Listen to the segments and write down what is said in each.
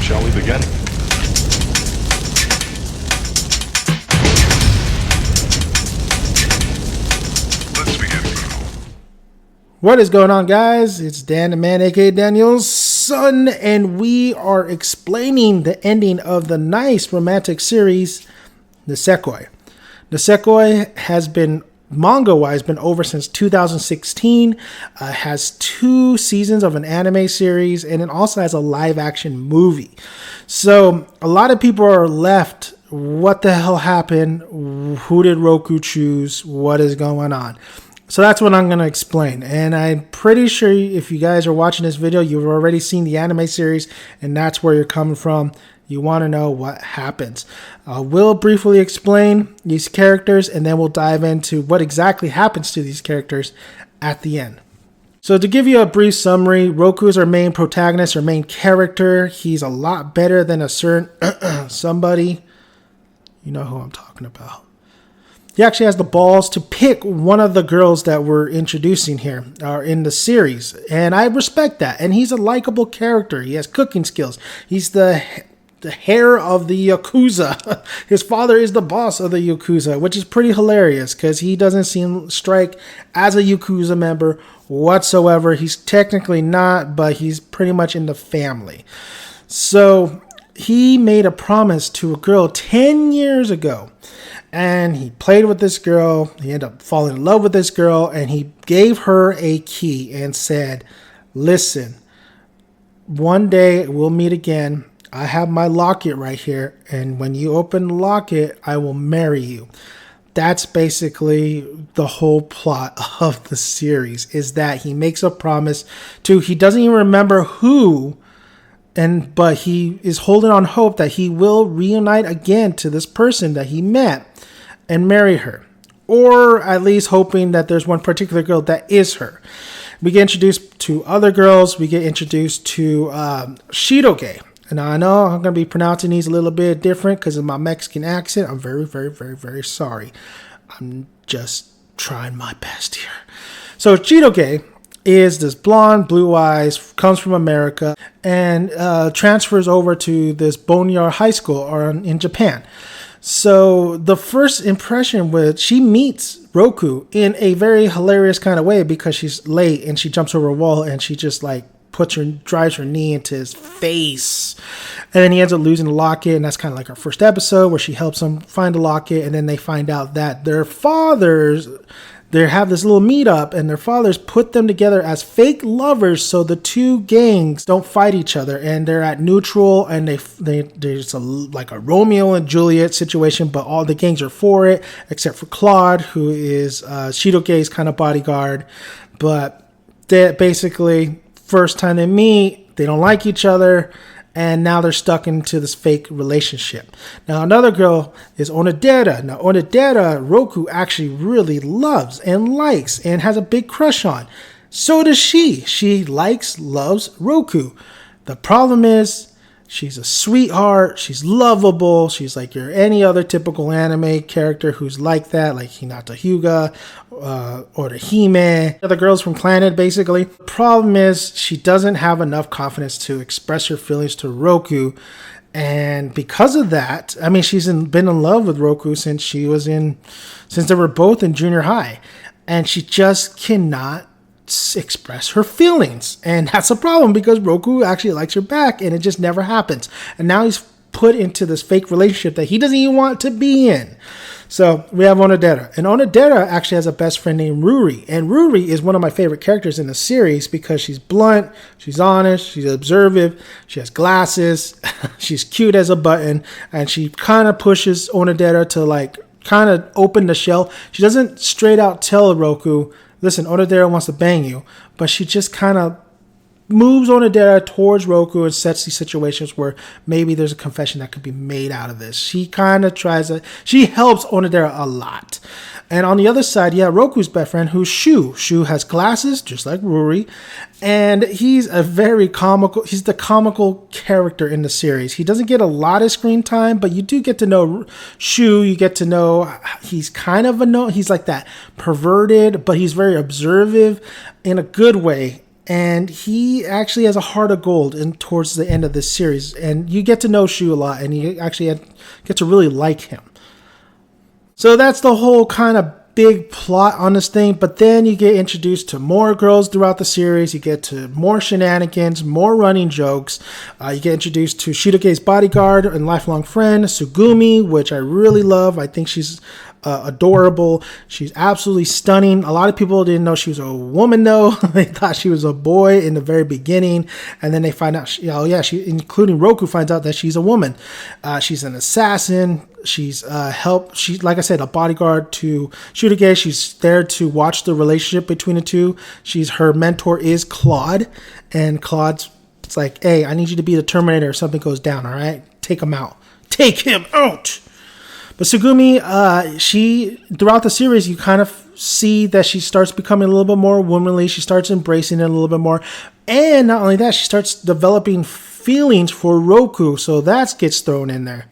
Shall we begin? Let's begin now. What is going on, guys? It's Dan the Man, aka Daniel's son, and we are explaining the ending of the nice romantic series, Nisekoi. Nisekoi has been, manga-wise, been over since 2016, has 2 seasons of an anime series, and it also has a live-action movie. So, a lot of people are left, what the hell happened? Who did Raku choose? What is going on? So that's what I'm going to explain. And I'm pretty sure if you guys are watching this video, you've already seen the anime series, and that's where you're coming from. You want to know what happens. We'll briefly explain these characters, and then we'll dive into what exactly happens to these characters at the end. So to give you a brief summary, Raku is our main protagonist, our main character. He's a lot better than a certain somebody. You know who I'm talking about. He actually has the balls to pick one of the girls that we're introducing here in the series. And I respect that. And he's a likable character. He has cooking skills. He's the heir of the Yakuza. His father is the boss of the Yakuza, which is pretty hilarious because he doesn't strike as a Yakuza member whatsoever. He's technically not, but he's pretty much in the family. So he made a promise to a girl 10 years ago. And he played with this girl. He ended up falling in love with this girl. And he gave her a key and said, listen, one day we'll meet again. I have my locket right here. And when you open the locket, I will marry you. That's basically the whole plot of the series, is that he makes a promise to, he doesn't even remember who, but he is holding on hope that he will reunite again to this person that he met and marry her. Or at least hoping that there's one particular girl that is her. We get introduced to other girls. We get introduced to Shiroge. And I know I'm going to be pronouncing these a little bit different because of my Mexican accent. I'm very, very, very, very sorry. I'm just trying my best here. So Shiroge is this blonde, blue eyes, comes from America, and transfers over to this Boneyard High School in Japan. So the first impression she meets Raku in a very hilarious kind of way because she's late and she jumps over a wall and she just drives her knee into his face. And then he ends up losing the locket, and that's kind of like our first episode where she helps him find the locket, and then they find out that their fathers, they have this little meetup, and their fathers put them together as fake lovers so the two gangs don't fight each other, and they're at neutral, and there's like a Romeo and Juliet situation, but all the gangs are for it, except for Claude, who is Shiroge's kind of bodyguard. But they basically, first time they meet, they don't like each other, and now they're stuck into this fake relationship. Now, another girl is Onodera. Now, Onodera, Raku actually really loves and likes and has a big crush on. So does she. She loves Raku. The problem is, she's a sweetheart. She's lovable. She's like your any other typical anime character who's like that, like Hinata Hyuga or the Hime. The girls from Planet, basically. The problem is she doesn't have enough confidence to express her feelings to Raku. And because of that, I mean, she's been in love with Raku since they were both in junior high. And she just cannot express her feelings, and that's a problem because Raku actually likes her back, and it just never happens. And now he's put into this fake relationship that he doesn't even want to be in. So we have Onodera, and Onodera actually has a best friend named Ruri, and Ruri is one of my favorite characters in the series because she's blunt, she's honest, she's observant, she has glasses, she's cute as a button, and she kind of pushes Onodera to kind of open the shell. She doesn't straight out tell Raku, listen, Onodera wants to bang you, but she just kind of moves Onodera towards Raku and sets these situations where maybe there's a confession that could be made out of this. She kind of she helps Onodera a lot. And on the other side, yeah, Roku's best friend, who's Shu. Shu has glasses, just like Ruri, and he's the comical character in the series. He doesn't get a lot of screen time, but you do get to know Shu. You get to know he's kind of he's like that perverted, but he's very observant in a good way. and he actually has a heart of gold towards the end of this series. And you get to know Shu a lot, and you actually get to really like him. So that's the whole kind of big plot on this thing, but then you get introduced to more girls throughout the series. You get to more shenanigans, more running jokes. You get introduced to Shidoge's bodyguard and lifelong friend, Sugumi, which I really love. I think she's adorable. She's absolutely stunning. A lot of people didn't know she was a woman, though. They thought she was a boy in the very beginning, and then they find out, she, including Raku, finds out that she's a woman. She's an assassin. She's she's, like I said, a bodyguard to Shidoge. She's there to watch the relationship between the two. Her mentor is Claude, and Claude's like, hey, I need you to be the Terminator if something goes down, all right? Take him out. Take him out! But Sugumi, throughout the series, you kind of see that she starts becoming a little bit more womanly. She starts embracing it a little bit more. And not only that, she starts developing feelings for Raku. So that gets thrown in there.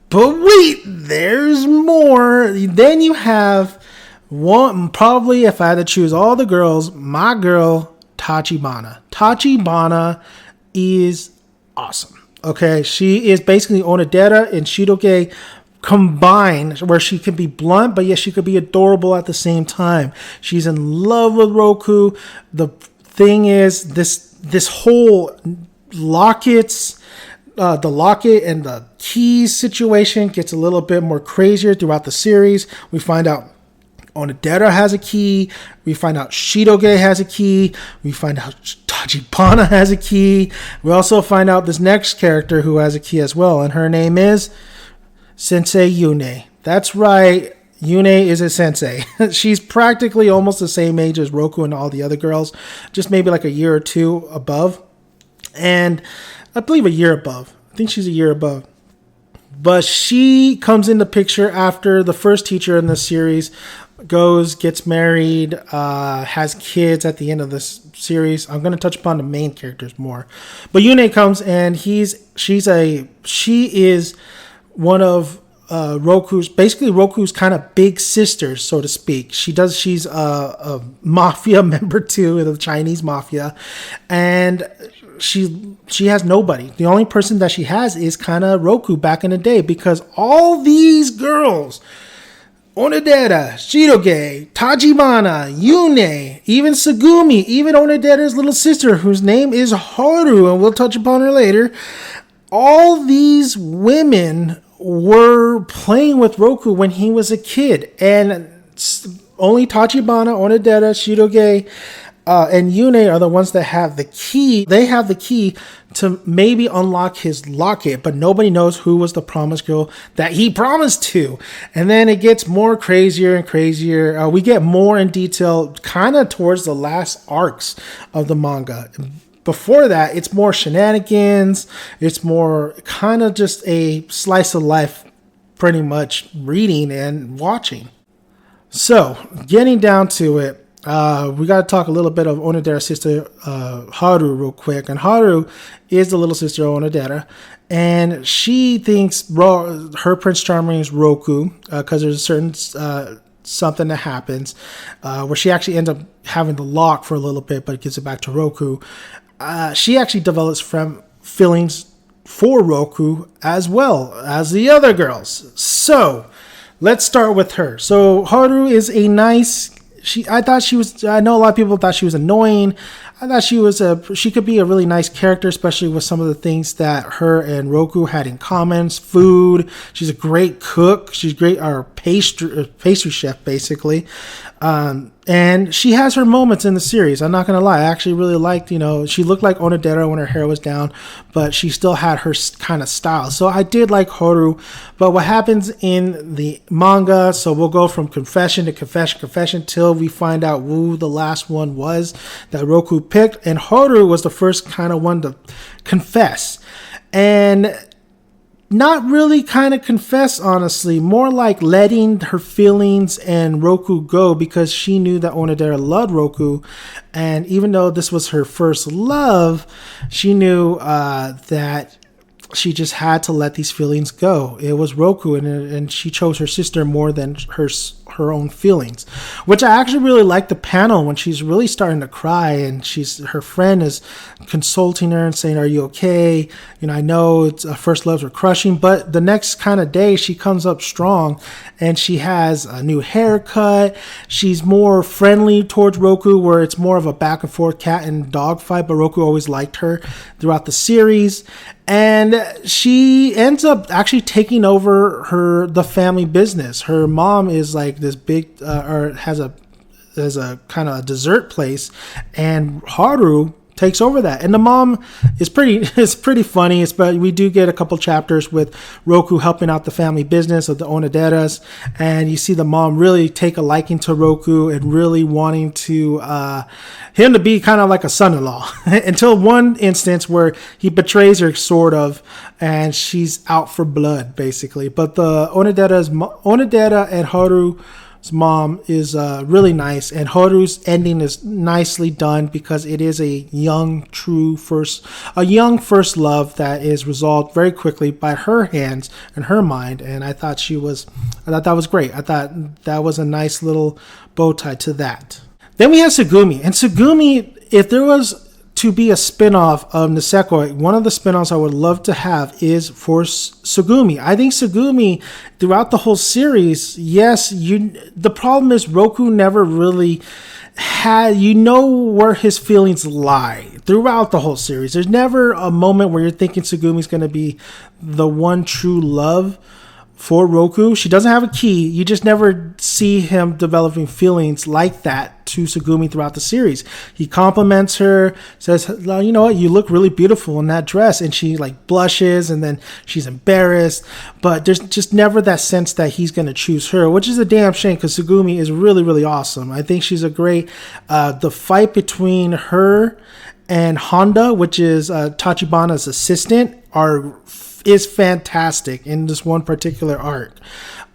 But wait, there's more. Then you have one, probably if I had to choose all the girls, my girl, Tachibana. Tachibana is awesome. Okay, she is basically Onodera and Shidoge combined, where she can be blunt, but yet she could be adorable at the same time. She's in love with Raku. The thing is, this whole lockets, the locket and the keys situation gets a little bit more crazier throughout the series. We find out Onodera has a key. We find out Shidoge has a key. We find out Tachibana has a key. We also find out this next character who has a key as well, and her name is Sensei Yune. That's right. Yune is a sensei. She's practically almost the same age as Raku and all the other girls, just maybe like a year or two above. And I believe a year above. I think she's a year above. But she comes in the picture after the first teacher in the series gets married, has kids at the end of this series. I'm going to touch upon the main characters more. But Yune comes, and she is one of Roku's kind of big sisters, so to speak. She's a mafia member too, the Chinese mafia, and she has nobody. The only person that she has is kind of Raku back in the day, because all these girls, Onodera, Shidoge, Tachibana, Yune, even Sugumi, even Onodera's little sister, whose name is Haru, and we'll touch upon her later. All these women were playing with Raku when he was a kid, and only Tachibana, Onodera, Shidoge, and Yune are the ones that have the key. They have the key to maybe unlock his locket, but nobody knows who was the promised girl that he promised to. And then it gets more crazier and crazier. We get more in detail kind of towards the last arcs of the manga. Before that, it's more shenanigans. It's more kind of just a slice of life, pretty much reading and watching. So, getting down to it, we got to talk a little bit of Onodera's sister, Haru, real quick. And Haru is the little sister of Onodera. And she thinks her Prince Charming is Raku, because there's a certain something that happens where she actually ends up having the lock for a little bit, but it gives it back to Raku. She actually develops feelings for Raku as well as the other girls. So let's start with her. So Haru is a nice. I know a lot of people thought she was annoying. I thought she could be a really nice character, especially with some of the things that her and Raku had in common. Food. She's a great cook. She's great, our pastry chef, basically. And she has her moments in the series. I'm not going to lie. I actually really liked, she looked like Onodera when her hair was down, but she still had her kind of style. So I did like Haru. But what happens in the manga, so we'll go from confession to confession till we find out who the last one was that Raku picked. And Haru was the first kind of one to confess. And not really kind of confess, honestly. More like letting her feelings and Raku go, because she knew that Onodera loved Raku. And even though this was her first love, she knew that she just had to let these feelings go. It was Roku, and she chose her sister more than her own feelings, which I actually really like the panel when she's really starting to cry, and her friend is consulting her and saying, "Are you okay? I know it's first loves are crushing," but the next kind of day she comes up strong, and she has a new haircut. She's more friendly towards Roku, where it's more of a back and forth cat and dog fight, but Roku always liked her throughout the series. And she ends up actually taking over the family business. Her mom is like this big, or has a kind of a dessert place, and Haru takes over that. And the mom is pretty funny. But we do get a couple chapters with Roku helping out the family business of the Onoderas, and you see the mom really take a liking to Roku and really wanting to him to be kind of like a son-in-law until one instance where he betrays her sort of, and she's out for blood basically. But the Onodera and Haru's mom is really nice, and Haru's ending is nicely done because it is a young first love that is resolved very quickly by her hands and her mind. And I thought that was great. I thought that was a nice little bow tie to that. Then we have Tsugumi, and Tsugumi, if there was to be a spin-off of Nisekoi, one of the spin-offs I would love to have is for Tsugumi. I think Tsugumi, throughout the whole series, yes, the problem is Roku never really had, where his feelings lie throughout the whole series. There's never a moment where you're thinking Tsugumi's going to be the one true love for Roku. She doesn't have a key. You just never see him developing feelings like that to Tsugumi throughout the series. He compliments her, says, well, you know what, you look really beautiful in that dress, and she like blushes, and then she's embarrassed, but there's just never that sense that he's going to choose her, which is a damn shame because Tsugumi is really, really awesome. I think she's a great, the fight between her and Honda, which is Tachibana's assistant, is fantastic in this one particular arc.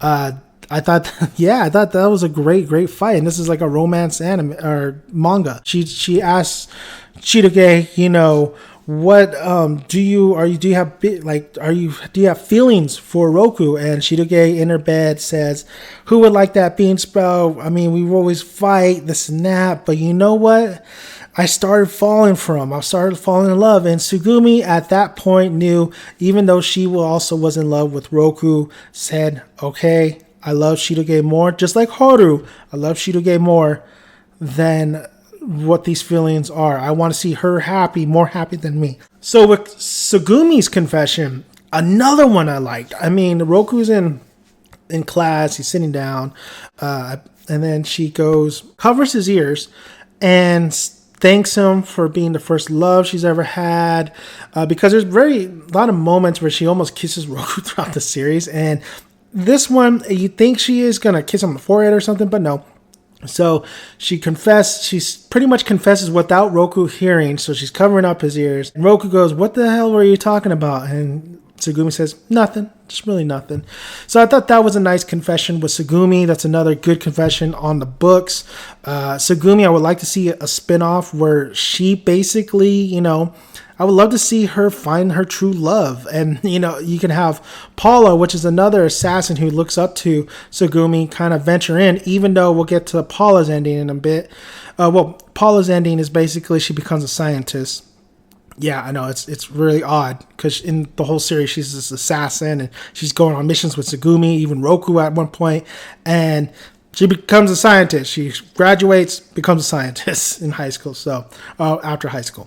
I thought that was a great fight, and this is like a romance anime or manga. She asks Chitoge, what do you have feelings for Roku? And Chitoge in her bed says, "Who would like that bean sprout? I mean, we always fight this and that, but you know what? I started falling in love." And Tsugumi at that point knew, even though she also was in love with Roku, said, "Okay, I love Chitoge more, just like Haru. I love Chitoge more than what these feelings are. I want to see her happy, more happy than me." So with Tsugumi's confession, another one I liked. I mean, Roku's in class, he's sitting down, and then she covers his ears, and thanks him for being the first love she's ever had, because there's a lot of moments where she almost kisses Roku throughout the series, and this one you think she is gonna kiss him on the forehead or something, but no. So she pretty much confesses without Roku hearing, so she's covering up his ears, and Roku goes, "What the hell were you talking about?" And Tsugumi says, "Nothing, just really nothing." So I thought that was a nice confession with Tsugumi. That's another good confession on the books. Tsugumi, I would like to see a spinoff where she basically, I would love to see her find her true love. And, you can have Paula, which is another assassin who looks up to Tsugumi, kind of venture in, even though we'll get to Paula's ending in a bit. Paula's ending is basically she becomes a scientist. Yeah, I know, it's really odd because in the whole series she's this assassin and she's going on missions with Tsugumi, even Roku at one point, and she becomes a scientist. She graduates, becomes a scientist in high school. So after high school,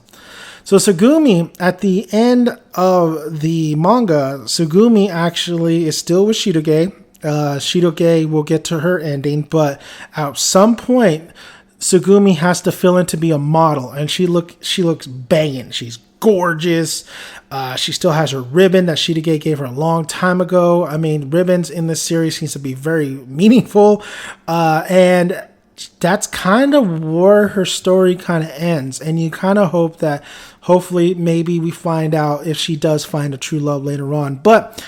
so Tsugumi at the end of the manga, Tsugumi actually is still with Chitoge. Chitoge will get to her ending, but at some point, Tsugumi has to fill in to be a model, and she looks banging. She's gorgeous. She still has her ribbon that Chitoge gave her a long time ago. I mean, ribbons in this series seems to be very meaningful, and that's kind of where her story kind of ends. And you kind of hope that hopefully maybe we find out if she does find a true love later on. But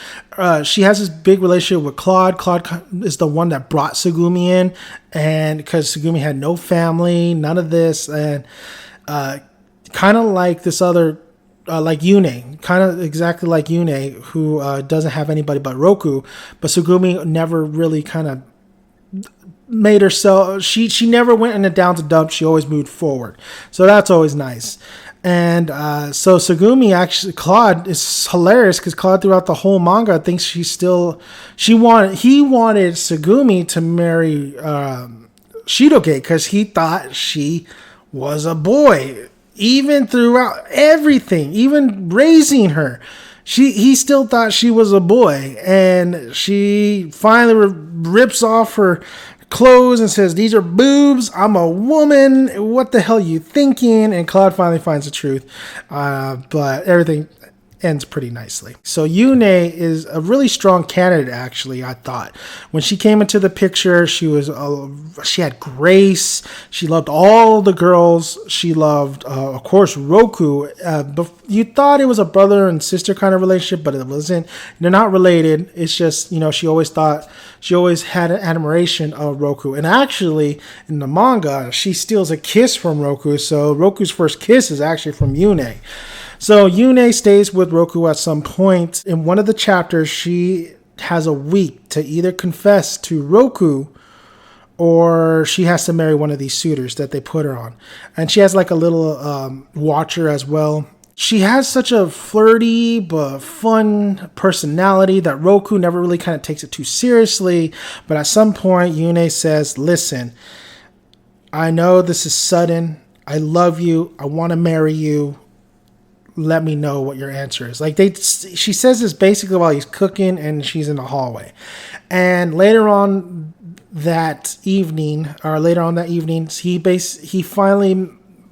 she has this big relationship with Claude. Claude is the one that brought Tsugumi in, and because Tsugumi had no family, none of this, and kind of like this other like Yune, kind of exactly like Yune, who doesn't have anybody but Roku. But Sugumi never really kind of made herself. She never went in a down to dump. She always moved forward. So that's always nice. And so Sugumi actually, Claude is hilarious because Claude throughout the whole manga thinks he wanted Sugumi to marry Shidoge because he thought she was a boy. Even throughout everything, even raising her, he still thought she was a boy. And she finally rips off her clothes and says, "These are boobs. I'm a woman. What the hell are you thinking?" And Claude finally finds the truth. But everything ends pretty nicely. So Yune is a really strong candidate, actually, I thought. When she came into the picture, she had grace. She loved all the girls. She loved, of course, Roku. But you thought it was a brother and sister kind of relationship, but it wasn't. They're not related. It's just, she always had an admiration of Roku. And actually, in the manga, she steals a kiss from Roku. So Roku's first kiss is actually from Yune. So Yune stays with Roku at some point. In one of the chapters, she has a week to either confess to Roku or she has to marry one of these suitors that they put her on. And she has like a little watcher as well. She has such a flirty but fun personality that Roku never really kind of takes it too seriously. But at some point, Yune says, "Listen, I know this is sudden. I love you. I want to marry you. Let me know what your answer is." She says this basically while he's cooking and she's in the hallway. And later on that evening,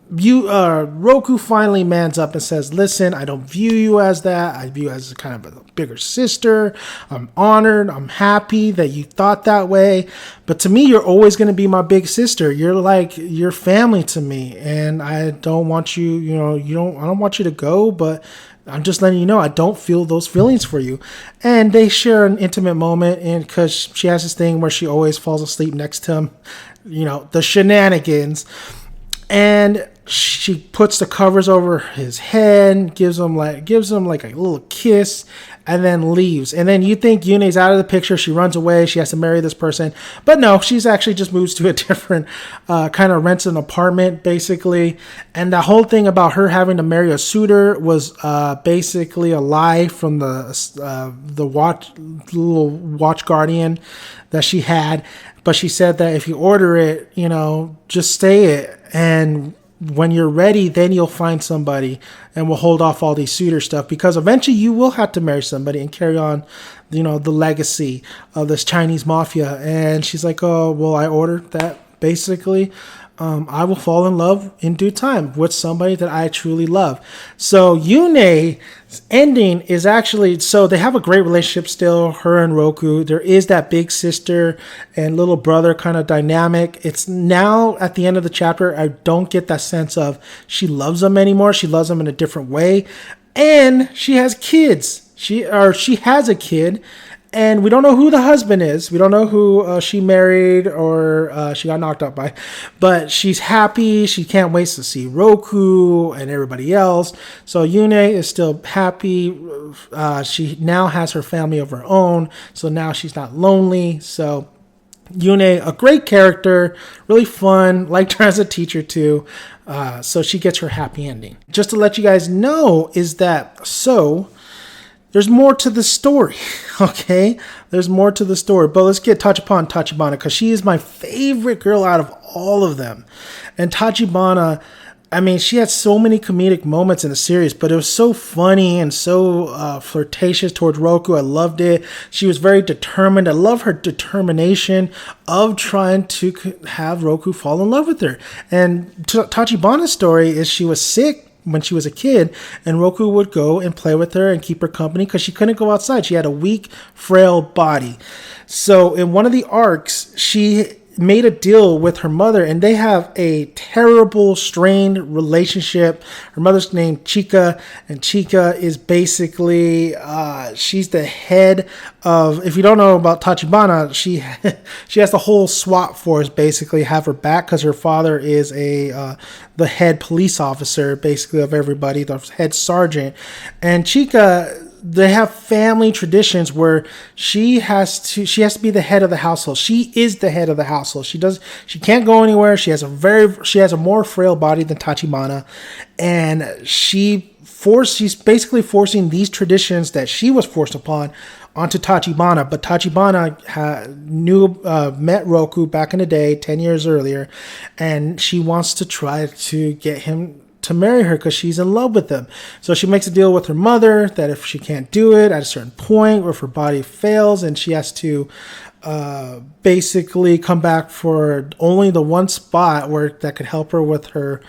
Roku finally mans up and says, "Listen, I don't view you as that. I view you as kind of a bigger sister. I'm honored. I'm happy that you thought that way. But to me, you're always going to be my big sister. You're family to me. And I don't want you, I don't want you to go, but I'm just letting you know I don't feel those feelings for you." And they share an intimate moment, and because she has this thing where she always falls asleep next to him, the shenanigans. And she puts the covers over his head, gives him like a little kiss, and then leaves. And then you think Yune's out of the picture. She runs away. She has to marry this person. But no, she's actually just moves to a different kind of rents an apartment, basically. And the whole thing about her having to marry a suitor was basically a lie from the little watch guardian that she had. But she said that if you order it, just stay it. And when you're ready, then you'll find somebody, and we'll hold off all these suitor stuff, because eventually you will have to marry somebody and carry on, the legacy of this Chinese mafia. And she's like, "Oh, well, I ordered that. Basically, I will fall in love in due time with somebody that I truly love." So Yune's ending is actually, so they have a great relationship still, her and Roku. There is that big sister and little brother kind of dynamic. It's now at the end of the chapter, I don't get that sense of she loves him anymore. She loves him in a different way. And she has kids. She has a kid. And we don't know who the husband is. We don't know who she married or she got knocked up by. But she's happy. She can't wait to see Roku and everybody else. So Yune is still happy. She now has her family of her own. So now she's not lonely. So Yune, a great character. Really fun. Liked her as a teacher too. So she gets her happy ending. Just to let you guys know is that there's more to the story, okay? There's more to the story. But let's touch upon Tachibana, because she is my favorite girl out of all of them. And Tachibana, she had so many comedic moments in the series, but it was so funny and so flirtatious towards Roku. I loved it. She was very determined. I love her determination of trying to have Roku fall in love with her. And Tachibana's story is she was sick when she was a kid, and Roku would go and play with her and keep her company because she couldn't go outside. She had a weak, frail body. So in one of the arcs, she made a deal with her mother, and they have a terrible, strained relationship. Her mother's named Chika, and Chika is basically she's the head of. If you don't know about Tachibana, she she has the whole SWAT force basically have her back because her father is the head police officer basically of everybody, the head sergeant, and Chika. They have family traditions where she has to be the head of the household. She is the head of the household. She can't go anywhere. She has a more frail body than Tachibana, and she's basically forcing these traditions that she was forced upon onto Tachibana. But Tachibana met Roku back in the day, 10 years earlier, and she wants to try to get him to marry her because she's in love with him. So she makes a deal with her mother that if she can't do it at a certain point, or if her body fails and she has to basically come back for only the one spot that could help her with her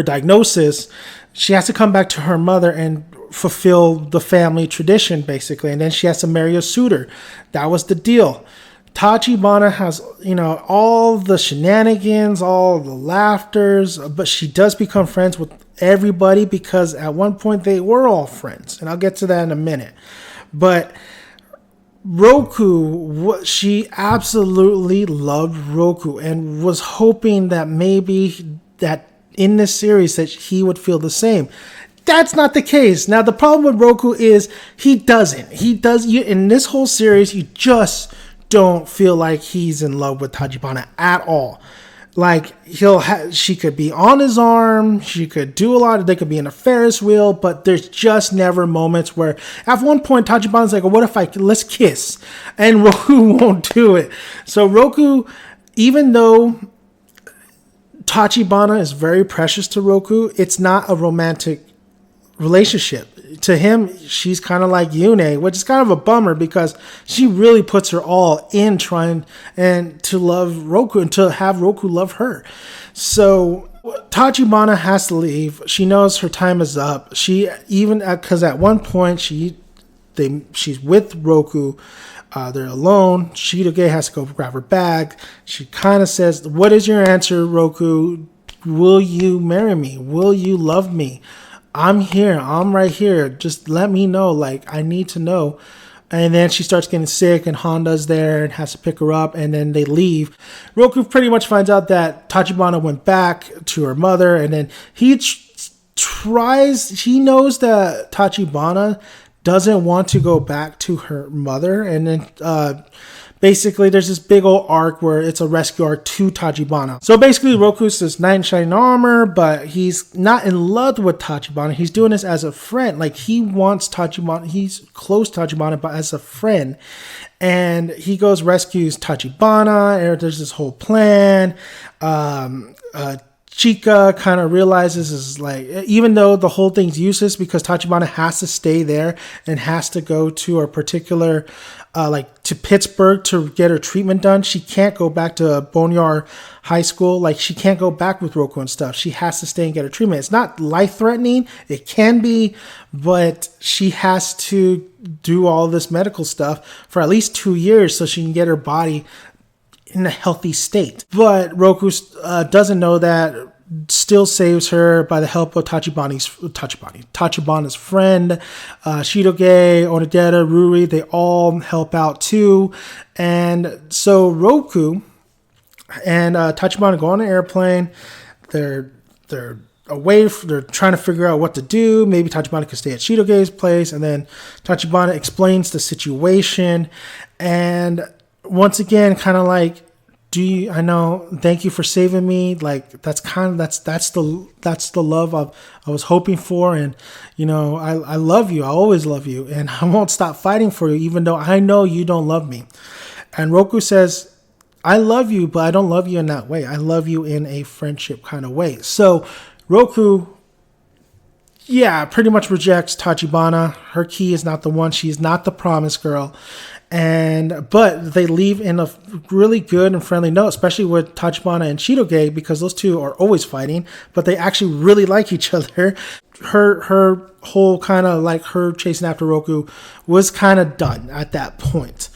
diagnosis, she has to come back to her mother and fulfill the family tradition basically, and then she has to marry a suitor. That was the deal. Tachibana has, all the shenanigans, all the laughters, but she does become friends with everybody because at one point they were all friends. And I'll get to that in a minute. But Roku, she absolutely loved Roku and was hoping that maybe that in this series that he would feel the same. That's not the case. Now, the problem with Roku is he doesn't. In this whole series, you just don't feel like he's in love with Tachibana at all. Like she could be on his arm, she could do a lot. They could be in a Ferris wheel, but there's just never moments where, at one point, Tachibana's like, "What if let's kiss?" And Roku won't do it. So Roku, even though Tachibana is very precious to Roku, it's not a romantic relationship. To him, she's kind of like Yune, which is kind of a bummer because she really puts her all in trying and to love Roku and to have Roku love her. So Tachibana has to leave. She knows her time is up. Because at one point she's with Roku. They're alone. Shitoge has to go grab her bag. She kind of says, "What is your answer, Roku? Will you marry me? Will you love me? I'm here. I'm right here. Just let me know. Like, I need to know." And then she starts getting sick, and Honda's there and has to pick her up, and then they leave. Roku pretty much finds out that Tachibana went back to her mother, and then he knows that Tachibana doesn't want to go back to her mother, and then basically there's this big old arc where it's a rescue arc to Tachibana. So basically Roku's this knight in shining armor, but he's not in love with Tachibana. He's doing this as a friend. Like, he wants Tachibana, he's close to Tachibana, but as a friend. And he goes, rescues Tachibana, and there's this whole plan. Chika kind of realizes is like, even though the whole thing's useless because Tachibana has to stay there and has to go to a particular, to Pittsburgh to get her treatment done. She can't go back to Boneyard High School. Like, she can't go back with Roku and stuff. She has to stay and get her treatment. It's not life-threatening. It can be, but she has to do all this medical stuff for at least 2 years so she can get her body in a healthy state. But Roku doesn't know that, still saves her by the help of Tachibana's friend, Shitoge, Onodera, Ruri. They all help out too. And so Roku and Tachibana go on an airplane. They're away. They're trying to figure out what to do. Maybe Tachibana could stay at Shitoge's place. And then Tachibana explains the situation. And once again, kind of like, I know, thank you for saving me. Like, that's the love I was hoping for. And, I love you. I always love you. And I won't stop fighting for you, even though I know you don't love me. And Roku says, I love you, but I don't love you in that way. I love you in a friendship kind of way. So Roku, pretty much rejects Tachibana. Her key is not the one. She's not the promised girl. But they leave in a really good and friendly note, especially with Tachibana and Shitoge, because those two are always fighting, but they actually really like each other. Her whole kind of like her chasing after Roku was kind of done at that point.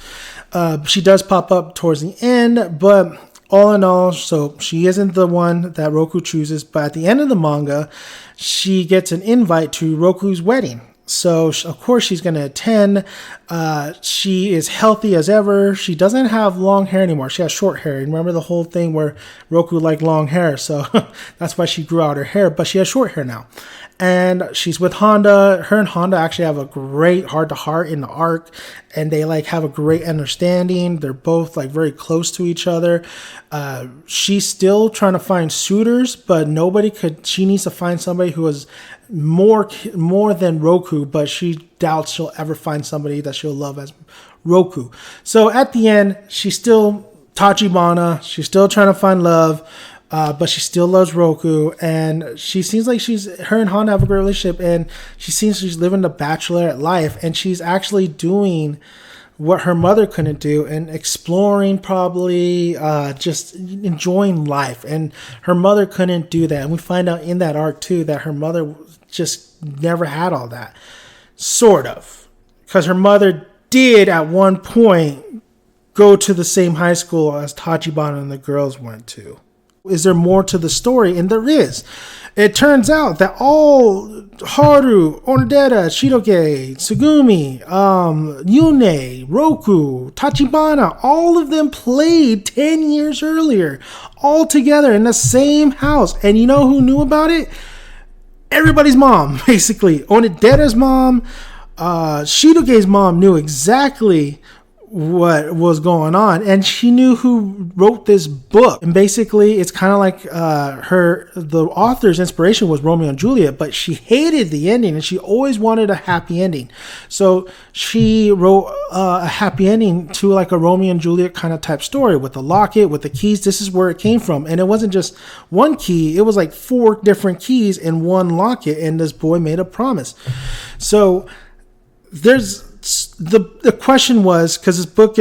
She does pop up towards the end, but all in all, so she isn't the one that Roku chooses. But at the end of the manga, she gets an invite to Roku's wedding. So, of course, she's going to attend. She is healthy as ever. She doesn't have long hair anymore. She has short hair. Remember the whole thing where Roku liked long hair. So that's why she grew out her hair. But she has short hair now. And she's with Honda. Her and Honda actually have a great heart-to-heart in the arc. And they like have a great understanding. They're both like very close to each other. She's still trying to find suitors, but she needs to find somebody who is more than Roku, but she doubts she'll ever find somebody that she'll love as Roku. So at the end, she's still Tachibana. She's still trying to find love, but she still loves Roku. And she seems like her and Honda have a great relationship, and she seems she's living the bachelorette life, and she's actually doing what her mother couldn't do and exploring, probably just enjoying life. And her mother couldn't do that. And we find out in that arc too that her mother just never had all that, sort of, because her mother did at one point go to the same high school as Tachibana and the girls went to. Is there more to the story? And there is. It turns out that all Haru, Onodera, Shiroge, Tsugumi, Yune, Roku, Tachibana, all of them played 10 years earlier, all together in the same house. And you know who knew about it? Everybody's mom, basically. Onodera's mom, Shiroge's mom knew exactly what was going on, and she knew who wrote this book. And basically it's kind of like the author's inspiration was Romeo and Juliet, but she hated the ending and she always wanted a happy ending. So she wrote a happy ending to like a Romeo and Juliet kind of type story with the locket, with the keys. This is where it came from. And it wasn't just one key, it was like 4 different keys in one locket, and this boy made a promise. So the question was, because this book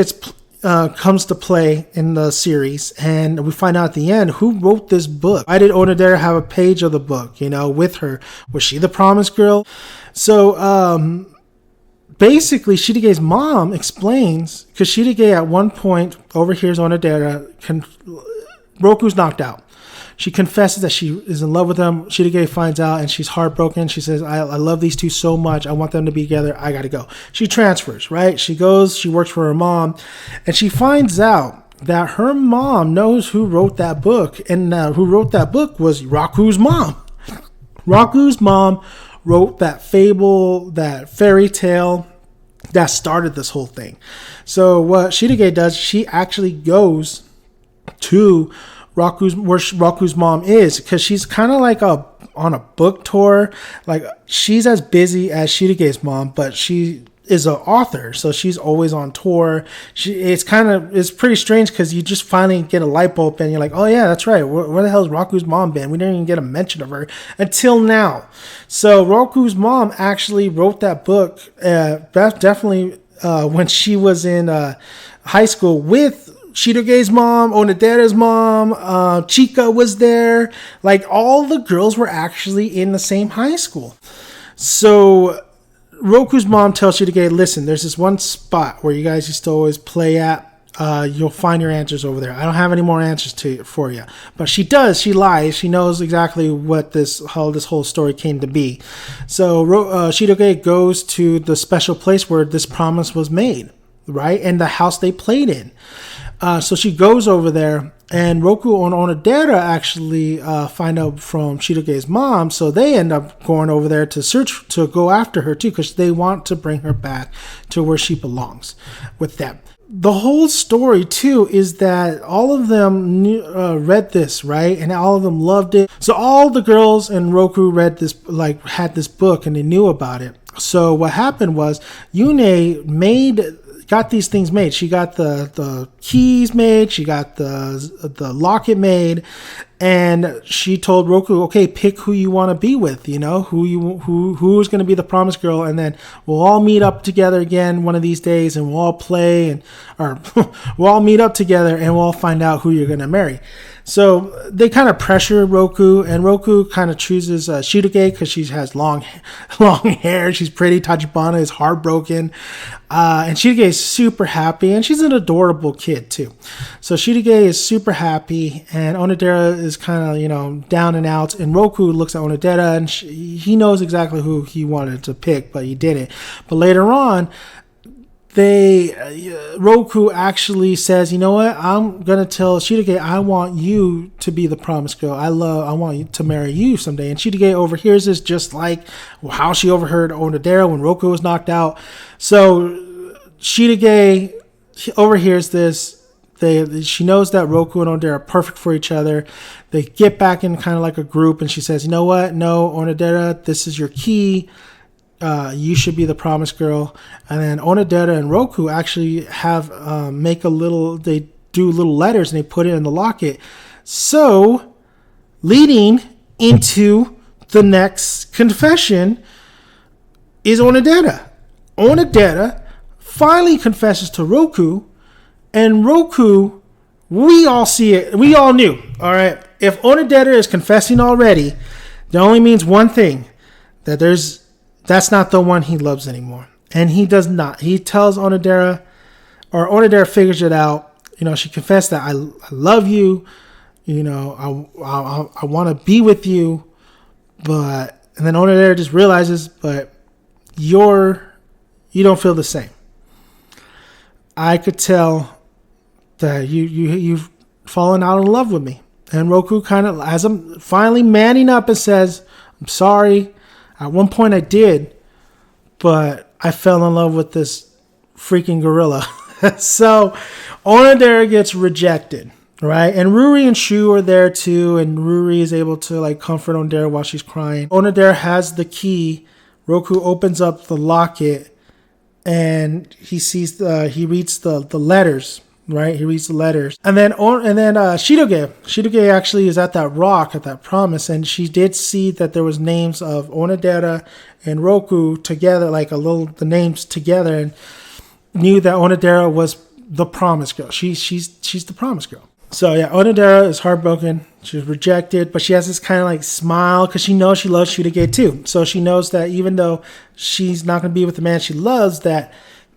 comes to play in the series, and we find out at the end who wrote this book. Why did Onodera have a page of the book, with her? Was she the promised girl? So basically, Shiroge's mom explains, because Shirige at one point overhears Onodera, Roku's knocked out. She confesses that she is in love with him. Shirige finds out and she's heartbroken. She says, I love these two so much. I want them to be together. I got to go. She transfers, right? She goes, she works for her mom, and she finds out that her mom knows who wrote that book. And who wrote that book was Raku's mom. Raku's mom wrote that fable, that fairy tale that started this whole thing. So what Shirige does, she actually goes to where Raku's mom is, because she's kind of like on a book tour. Like, she's as busy as Shirige's mom, but she is an author, so she's always on tour. It's pretty strange, because you just finally get a light bulb and you're like, oh yeah, that's right, where the hell is Raku's mom been? We didn't even get a mention of her until now. So Raku's mom actually wrote that book definitely when she was in high school with Shiroge's mom, Onodera's mom, Chika was there. Like, all the girls were actually in the same high school. So Roku's mom tells Shirige, listen, there's this one spot where you guys used to always play at. You'll find your answers over there. I don't have any more answers for you. But she does. She lies. She knows exactly how this whole story came to be. So Shirige goes to the special place where this promise was made, right? And the house they played in. So she goes over there, and Roku and Onodera actually find out from Shiroge's mom, so they end up going over there to go after her too, because they want to bring her back to where she belongs with them. The whole story too is that all of them read this, right, and all of them loved it. So all the girls and Roku read this, like, had this book, and they knew about it. So what happened was Yune got these things made. She got the keys made. She got the locket made. And she told Roku, okay, pick who you want to be with, who's going to be the promised girl. And then we'll all meet up together again one of these days and we'll all play or we'll all meet up together and we'll all find out who you're going to marry. So they kind of pressure Roku, and Roku kind of chooses Shirage because she has long hair. She's pretty. Tachibana is heartbroken. And Shirage is super happy, and she's an adorable kid too. So Shirage is super happy, and Onodera is kind of, down and out. And Roku looks at Onodera, and he knows exactly who he wanted to pick, but he didn't. But later on, Roku actually says, you know what, I'm going to tell Shirage, I want you to be the promised girl. I want you to marry you someday. And Shirage overhears this, just like how she overheard Onodera when Roku was knocked out. So Shirage overhears this. She knows that Roku and Onodera are perfect for each other. They get back in kind of like a group, and she says, you know what, no, Onodera, this is your key. You should be the promised girl. And then Onodera and Roku actually they do little letters and they put it in the locket. So, leading into the next confession is Onodera. Onodera finally confesses to Roku, and Roku, we all see it. We all knew. All right. If Onodera is confessing already, that only means one thing, that's not the one he loves anymore. And he does not. He tells Onodera, or Onodera figures it out. She confessed that I love you. I want to be with you. And then Onodera just realizes, but you don't feel the same. I could tell that you've fallen out of love with me. And Roku kind of, as I'm finally manning up, and says, I'm sorry. At one point I did, but I fell in love with this freaking gorilla. So Onodera gets rejected, right? And Ruri and Shu are there too, and Ruri is able to comfort Onodera while she's crying. Onodera has the key. Roku opens up the locket, and he reads the letters. Right, he reads the letters, and then Shirage actually is at that rock, at that promise, and she did see that there was names of Onodera and Roku together, the names together, and knew that Onodera was the promised girl. She's the promised girl. So yeah, Onodera is heartbroken. She's rejected, but she has this kind of smile because she knows she loves Shirage too. So she knows that even though she's not going to be with the man she loves, that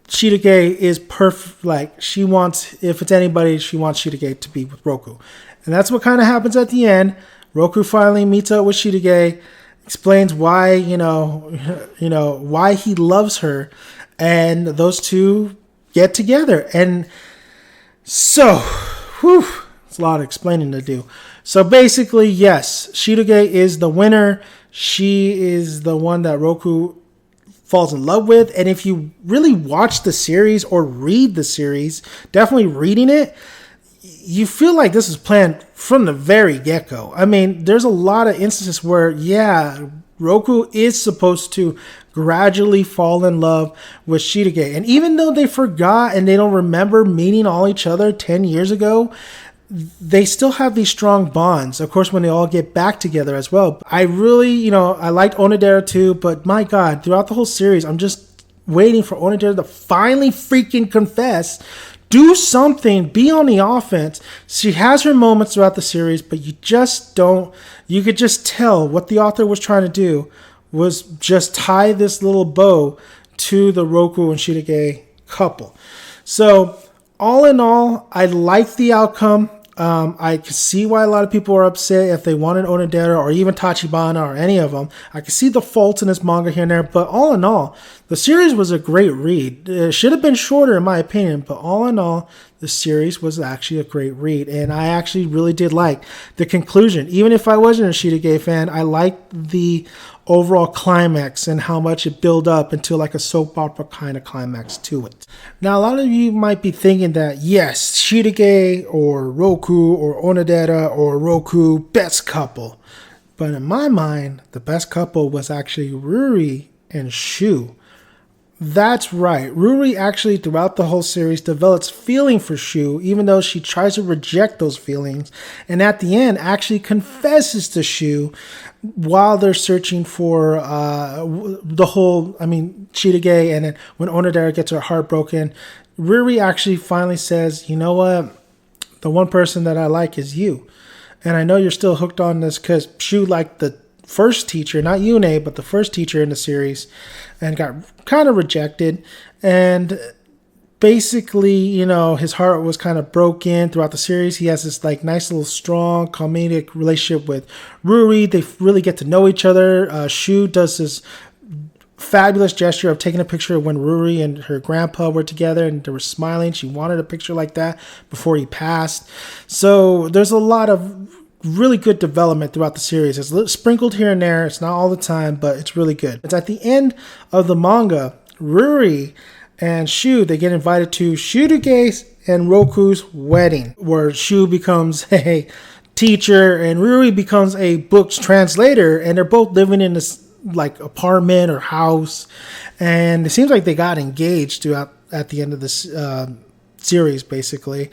Shirage is perfect. She wants, if it's anybody, she wants Shirage to be with Roku. And that's what kind of happens at the end. Roku finally meets up with Shirage, explains why, why he loves her, and those two get together. And so, it's a lot of explaining to do. So basically, yes, Shirage is the winner. She is the one that Roku falls in love with. And if you really watch the series or read the series, definitely reading it, you feel like this is planned from the very get-go. I mean, there's a lot of instances where, Roku is supposed to gradually fall in love with Shirage. And even though they forgot and they don't remember meeting all each other 10 years ago, they still have these strong bonds, of course, when they all get back together as well. I really, I liked Onodera too, but my God, throughout the whole series, I'm just waiting for Onodera to finally freaking confess, do something, be on the offense. She has her moments throughout the series, but you could just tell what the author was trying to do was just tie this little bow to the Roku and Shirage couple. So all in all, I like the outcome. I can see why a lot of people are upset if they wanted Onodera or even Tachibana or any of them. I can see the faults in this manga here and there, but all in all, the series was a great read. It should have been shorter in my opinion, but all in all, the series was actually a great read, and I actually really did like the conclusion. Even if I wasn't a Shirage fan, I liked the overall climax and how much it built up into a soap opera kind of climax to it. Now, a lot of you might be thinking that, yes, Shirage or Roku or Onodera or Roku, best couple. But in my mind, the best couple was actually Ruri and Shu. That's right. Ruri actually, throughout the whole series, develops feeling for Shu, even though she tries to reject those feelings. And at the end, actually confesses to Shu while they're searching for Shitake. And then when Onodera gets her heart broken, Ruri actually finally says, you know what? The one person that I like is you. And I know you're still hooked on this because Shu liked the first teacher, not Yune, but the first teacher in the series, and got kind of rejected. And basically, you know, his heart was kind of broken throughout the series. He has this like nice little strong comedic relationship with Ruri. They really get to know each other. Shu does this fabulous gesture of taking a picture of when Ruri and her grandpa were together and they were smiling. She wanted a picture like that before he passed. So there's a lot of really good development throughout the series. It's sprinkled here and there. It's not all the time, but it's really good. It's at the end of the manga, Ruri and Shu, they get invited to Shirogei's and Roku's wedding, where Shu becomes a teacher and Ruri becomes a books translator, and they're both living in this like apartment or house, and it seems like they got engaged throughout at the end of this series, basically.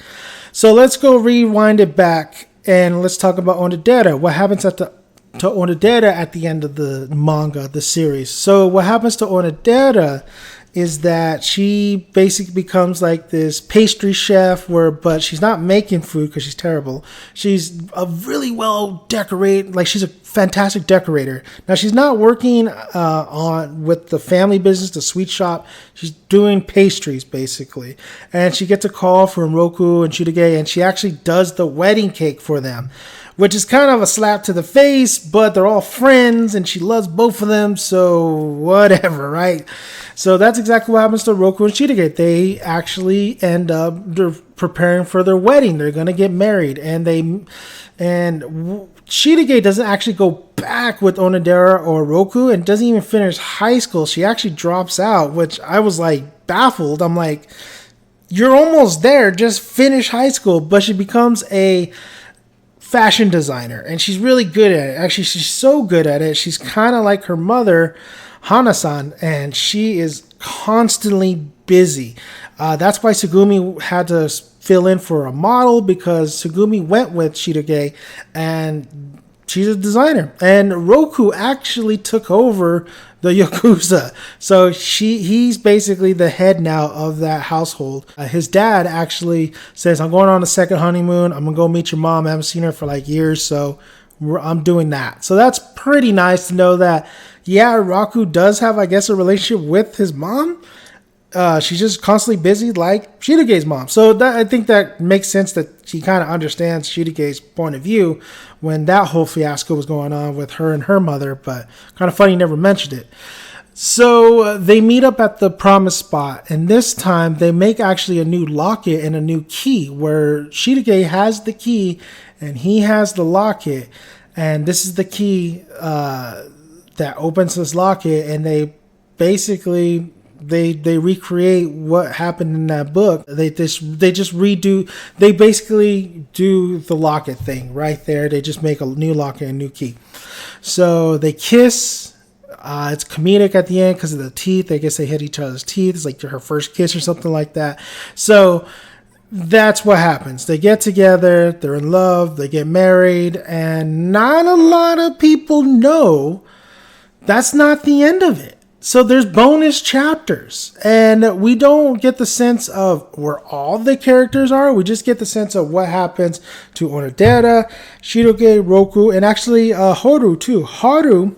So let's go rewind it back. And let's talk about Onodera. What happens to Onodera at the end of the manga, the series? So what happens to Onodera is that she basically becomes like this pastry chef, but she's not making food because she's terrible. She's a really well decorated, like she's a fantastic decorator. Now she's not working with the family business, the sweet shop. She's doing pastries basically, and she gets a call from Roku and Shitake, and she actually does the wedding cake for them, which is kind of a slap to the face, but they're all friends and she loves both of them, so whatever, right? So that's exactly what happens to Roku and Shitake. They actually end up preparing for their wedding. They're going to get married, and Shitake doesn't actually go back with Onodera or Roku and doesn't even finish high school. She actually drops out, which I was like baffled. I'm like, you're almost there, just finish high school. But she becomes a fashion designer, and she's really good at it. Actually, she's so good at it, she's kind of like her mother, Hana-san, and she is constantly busy. That's why Tsugumi had to fill in for a model, because Tsugumi went with Shitake, and she's a designer. And Roku actually took over the Yakuza. So he's basically the head now of that household. His dad actually says, I'm going on a second honeymoon. I'm going to go meet your mom. I haven't seen her for like years, so I'm doing that. So that's pretty nice to know that, yeah, Raku does have, I guess, a relationship with his mom. She's just constantly busy like Shitake's mom. So I think that makes sense that she kind of understands Shitake's point of view when that whole fiasco was going on with her and her mother, but kind of funny you never mentioned it. So they meet up at the promise spot, and this time they make actually a new locket and a new key, where Shitake has the key and he has the locket, and this is the key that opens this locket, and they basically they recreate what happened in that book. They basically do the locket thing right there. They just make a new locket and a new key. So they kiss. It's comedic at the end because of the teeth. I guess they hit each other's teeth. It's like her first kiss or something like that. So that's what happens. They get together. They're in love. They get married. And not a lot of people know that's not the end of it. So there's bonus chapters, and we don't get the sense of where all the characters are. We just get the sense of what happens to Onodera, Shitake, Roku, and actually Haru too. Haru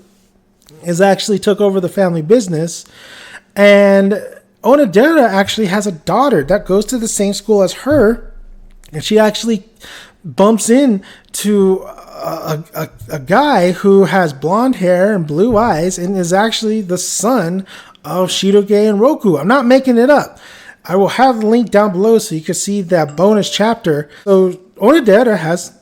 is actually took over the family business, and Onodera actually has a daughter that goes to the same school as her, and she actually bumps into a guy who has blonde hair and blue eyes and is actually the son of Shitake and Roku. I'm not making it up. I will have the link down below so you can see that bonus chapter. So Onodera has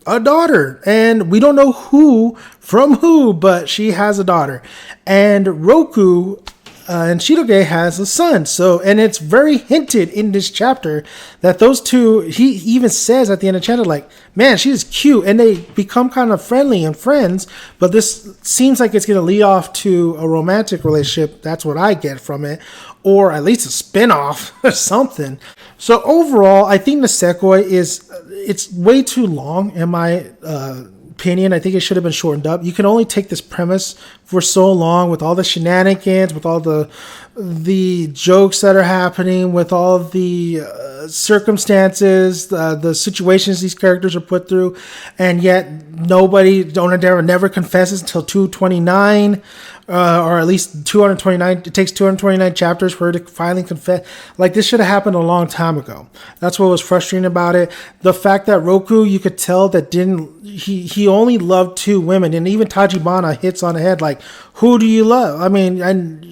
a daughter, and we don't know who from who, but she has a daughter. And Roku and Shitoge has a son. So, and it's very hinted in this chapter that those two, he even says at the end of the chapter, like, man, she's cute. And they become kind of friendly and friends. But this seems like it's going to lead off to a romantic relationship. That's what I get from it. Or at least a spinoff or something. So overall, I think Nisekoi it's way too long in my opinion. I think it should have been shortened up. You can only take this premise for so long with all the shenanigans, with all the jokes that are happening, with all the circumstances, the situations these characters are put through, and yet Onodera never confesses until 229. Or at least 229. It takes 229 chapters for her to finally confess. Like, this should have happened a long time ago. That's what was frustrating about it. The fact that Raku, you could tell that he only loved two women, and even Tajibana hits on the head. Like, who do you love? I mean,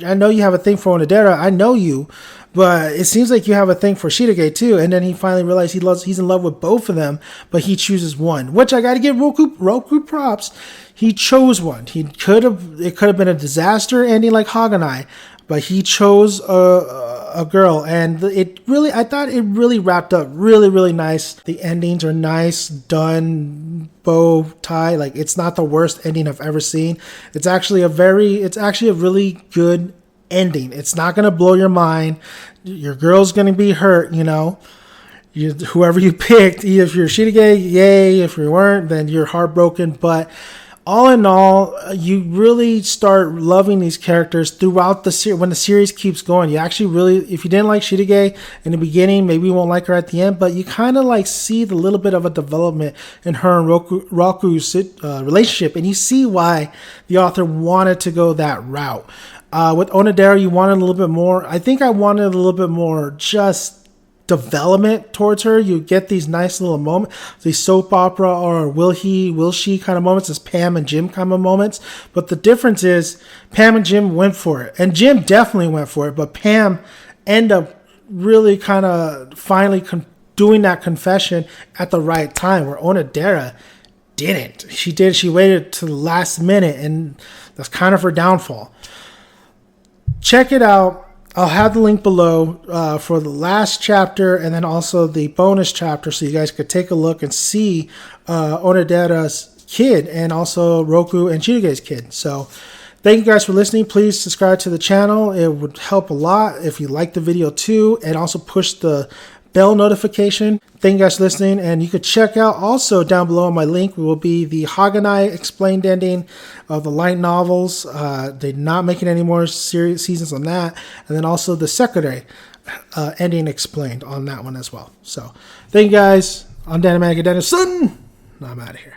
I know you have a thing for Onodera. I know you. But it seems like you have a thing for Shitoge too, and then he finally realized he's in love with both of them, but he chooses one. Which I got to give Raku props. He chose one. It could have been a disaster ending like Haganai, but he chose a girl, and I thought it really wrapped up really, really nice. The endings are nice, done, bow tie. Like, it's not the worst ending I've ever seen. It's actually a really good ending. It's not going to blow your mind. Your girl's going to be hurt, whoever you picked. If you're Shitoge, yay. If you weren't, then you're heartbroken. But all in all, you really start loving these characters throughout the series. When the series keeps going, you actually really, if you didn't like Shitoge in the beginning, maybe you won't like her at the end, but you kind of like see the little bit of a development in her and Raku's relationship, and you see why the author wanted to go that route. With Onodera, you wanted a little bit more. I think I wanted a little bit more just development towards her. You get these nice little moments, these soap opera or will she kind of moments, this Pam and Jim kind of moments. But the difference is Pam and Jim went for it. And Jim definitely went for it. But Pam ended up really kind of finally doing that confession at the right time, where Onodera didn't. She waited to the last minute, and that's kind of her downfall. Check it out. I'll have the link below for the last chapter and then also the bonus chapter, so you guys could take a look and see Onodera's kid and also Raku and Shitoge's kid. So thank you guys for listening. Please subscribe to the channel. It would help a lot if you like the video too, and also push the bell notification. Thank you guys for listening, and you could check out also down below on my link will be the Haganai explained ending of the light novels. They're not making any more seasons on that, and then also the Sekerei ending explained on that one as well. So thank you guys. I'm Manga, and I'm out of here.